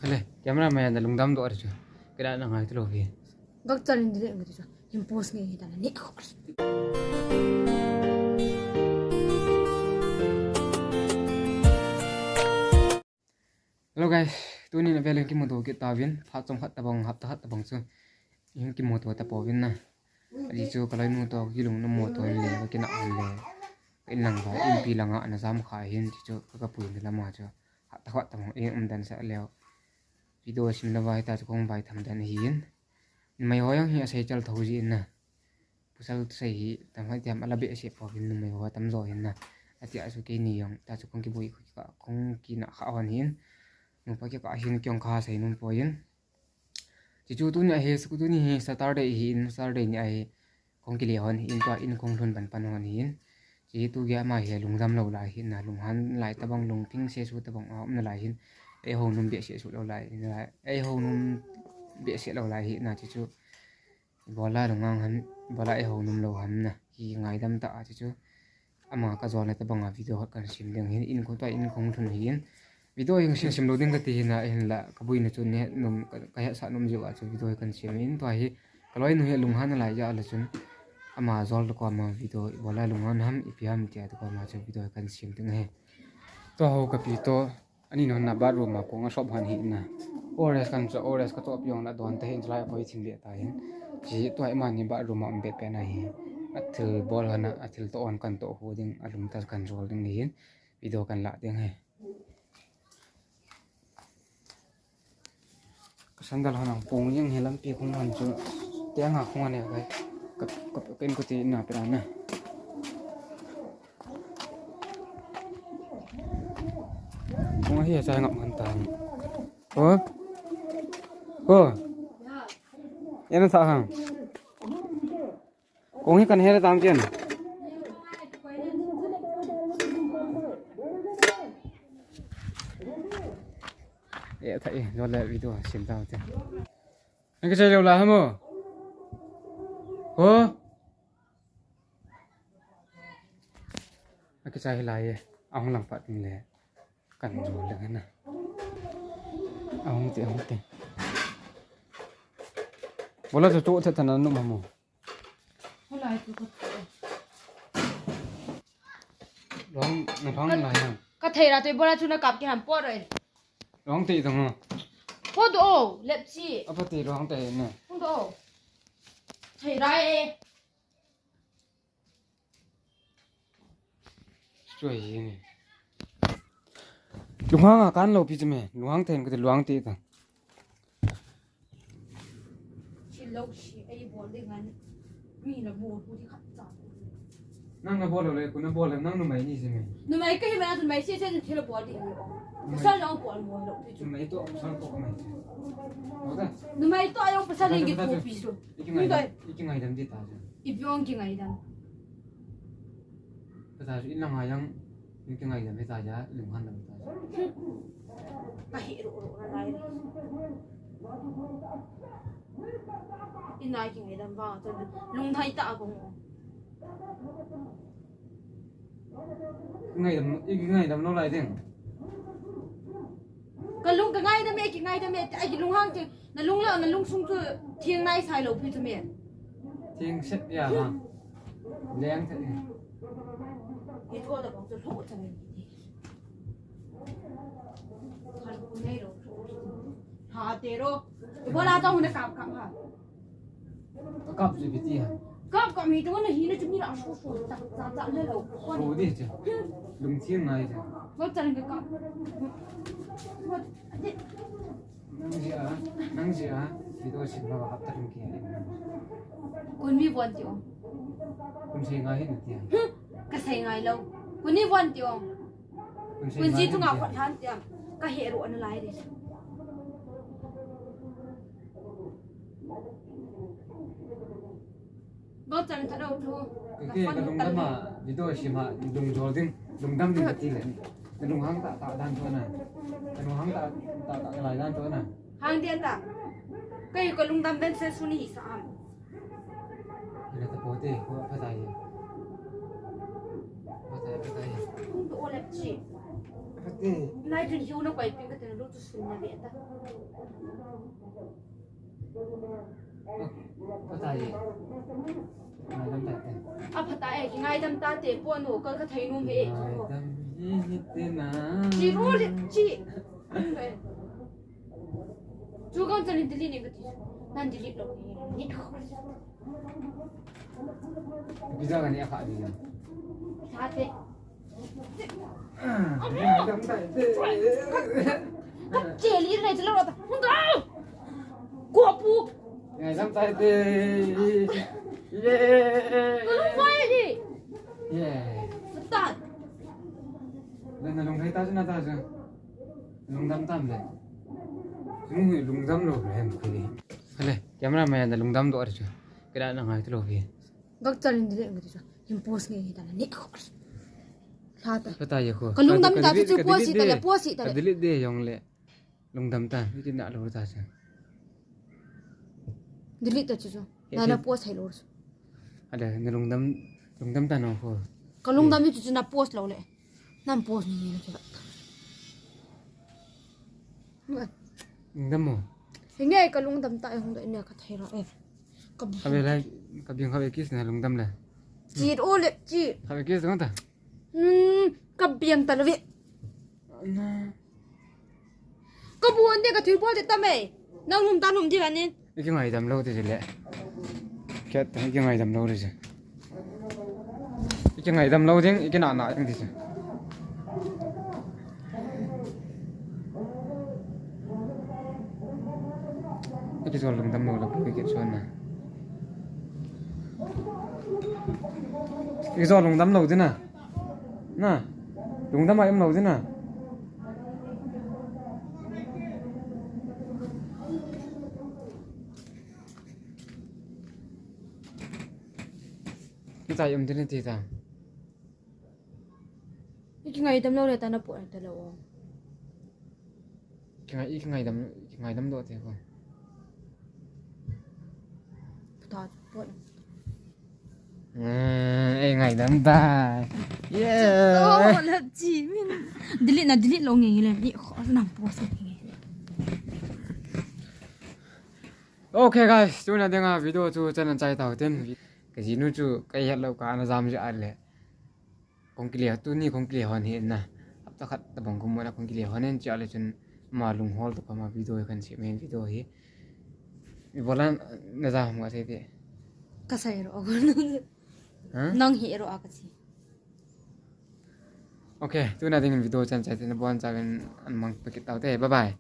Kale, camera man da lungdam do arju. Kira na ngai tlo vi. Gak chalin dire ngi tu. Impose ngi ta ni ko. Hello guys, tu ni na velen ki moto ki tawin, phat chom khat tabang hap ta hat tabang chu. Yin ki moto ta povin na. Adi chu kalai nu to ki lung na moto le ki na an le. In lang ba in pi langa na zam kha hin chi chu ka pui ni lama chu. Hat ta khat tabang in dan sa leo. Video sim la vai ta chu kong vai tham dan hin. Mai hoyang hi sai chal thau ji na. Pusal sai hi tam hai tiam ala be se povin nu mai ho tam zo hin na. Ati a chu ke ni yong ta chu kong ki bui ka kong ki na kha wan hin. Nu pa ki ka hin kyong kha sai nun poin. Chi chu tu ni he su tu ni he Saturday hin Saturday ni ai kong ki le hon in to in kong thun ban pan hon hin. Chi tu ga ma he lung dam lo la hin na lung han lai ta bang lung ping se su ta bang om na lai hin. Ai ho num be se su lo lai na ai ho num be se lo lai hi na chi chu. Bola lung ang han bola ai ho num lo han na ki ngai dam ta chi chu. Ama ka zo na ta bang a video kan sim deng hin in ko to in kong thun hin. Video yung sim loading ka ti na in la kabui na chun ne num kaya sa num jiwa chu video kan sim in to hi kaloi nu he lung han lai ja la chun ama zol ko ma video bola lung han ham ipiam ti at ko ma chu video kan sim ding he to ho ka pi to ani no na bar room ma ko nga shop han hi na ores kan cho ores ka to pyong na don te hin lai ko chin le ta hin ji to ai ma ni bar room ma be pe na hi athil bol hana athil to on kan to ho ding alum ta kan rol ding ni hin video kan la ding he sandal hana pong yang helam pi khong han chu tiang ha khong ane kai kap ken ko ti na pra na khong hi sa ngam han ta o yana sa hang khong hi kan he tam chen thấy do lại video xem tao chứ anh cái chơi đâu là hả mơ hả anh cái chơi lại ông làm phạt lẽ cần rồi là cái nào ông thì bố là chỗ thật là nó mà mồ đó nó thoáng lại hả Ka thei ra toi bola chuna kap ki ham po rồi. Rong tị thằng hả? Po do lep chi. Apa tị rong tị nè? Po do. Thei ra e. Trời gì nè. Luang hang à can lâu pi mẹ, luang thèn cái luang tị thằng. Chi lâu chi ai bol de ngan. Mi na bo hu di khat cha. Nang na bol rồi, cũng na bol nang nó mày gì mẹ? Nu mai cái mà tu mai se se thela bol di. Sa lo bol mo lo ti chu. Mày to sang to mày. Oda. Nu mai to ayo pasal ngi ko pi su. Iki ngai dam di ta. I byong ki ngai dan. Ta in lang hayang iki ngai dam ta ja lung han dam ta. Ka hi ro ra lai. In nai ki ngai dan ba ta lung thai ta ko. Iki ngai dam nó lại tiếng. Cái lung cái ngay đó mẹ cái ngay đó mẹ ai cái lung hang chứ là lung lợ là lung sung cứ thiêng nay xài lẩu phi cho mẹ Tiếng sét ya ha. Leng thế. cái thua là bằng cho lỗ cho mẹ khăn cũng ngay rồi hà tê rồi bữa nào tao hôm nay cặp cặp hả Cặp gì bị hả? cặp mình tôi nói hi nó chúng như là số số chặt lên lẩu Số đi chứ. Lung thiên này chứ. vợ chồng cái cặp Nang gì à? Video xin vào hấp tận kia. quân mi buồn tiêu Kun say ngay hết tiền. cái say ngay lâu quân mi buồn tiêu quân gì tôi ngọc quạt than tiêu cái hệ ruộng nó lại đi vợ chồng thật đâu thôi Cái lung đâm mà video xin mà lung rồi tiếng lung đâm đi cái lên. Cái lung hang tạo đan chỗ này. Cái lung hang tạo cái lại đan chỗ này. hàng điện ta cái lung tâm bên xe suni sam Ini tak boleh, kau apa tanya? Apa tanya? không đủ đẹp chỉ Apa nai tin hiu na kwai ping ka tin lu tu sun na be ta có tài gì ngày đâm tài tiền a phata e ki ngai dam ta te pon ho ka thai nu me e ngày đâm gì hết tiền à chi ro le chi chu gan chan dili ne ka ti nan dili lo ni kho bây giờ cái này phải gì sa te ngày đâm tài tiền ka che li ne ti lo ta hung da go pu ngày đâm tài tiền yeah ka lu fai di yeah ta lần này lùng thấy ta chứ na ta chứ lùng đâm tam này chúng người lùng đâm rồi em cái gì đây camera mày là lùng đâm rồi chứ cái đó là ngày tôi rồi gak chan dili ngi ti him pos ngi ta ni kho sa ta cái tay gì ka lung dam ta chu posi ta le posi ta cái le delete đi dòng lệ lùng đâm ta cái nào rồi ta chứ dili ta chu na na pos hai lo à đây người lùng đâm ta nó khô ka lung dam chu na pos lo le nam pos ni ni ki lùng đâm mà hingai ka lung dam ta hung da ne ka thai ra e ka cái này là cái biếng cái kiss này lùng đâm này chi o le chi cái kiss đúng không ta ka biang ta le ve ka buon de ka thui bo de ta me nang hum tan hum ji ba ni cái ngày đâm lâu thì lệ cái ngày đâm lâu rồi chứ cái ngày đâm lâu chứ cái nào nào chẳng thì chứ cái số lùng đâm lâu là cái số này cái số lùng đâm lâu thế nào nè lùng đâm em lâu thế nào cái tay em thế này thì sao ki ngai dam lo le ta na po ta lo cái ngày đâm độ thì không ta po ngày đâm ta yeah oh la chi min delete lo ngi le ni kho nam pos ngi ok guys chúng ta đang video chú chân là chạy tàu tên cái gì nữa chú cái hiện lâu cả nó dám cho ăn lẹ con kia tu ni con kia hoàn hiện nè hấp tắc hấp tập bằng cùng một là con kia hoàn nên chạy lại chân mà lùng hol tập mà video kan si main video hi bolan na za mo thế thế ka sai ro hả nang hi ro a ka si ok chúng ta đang video chân chạy tên bon cha bên ăn măng paket tàu thế bye bye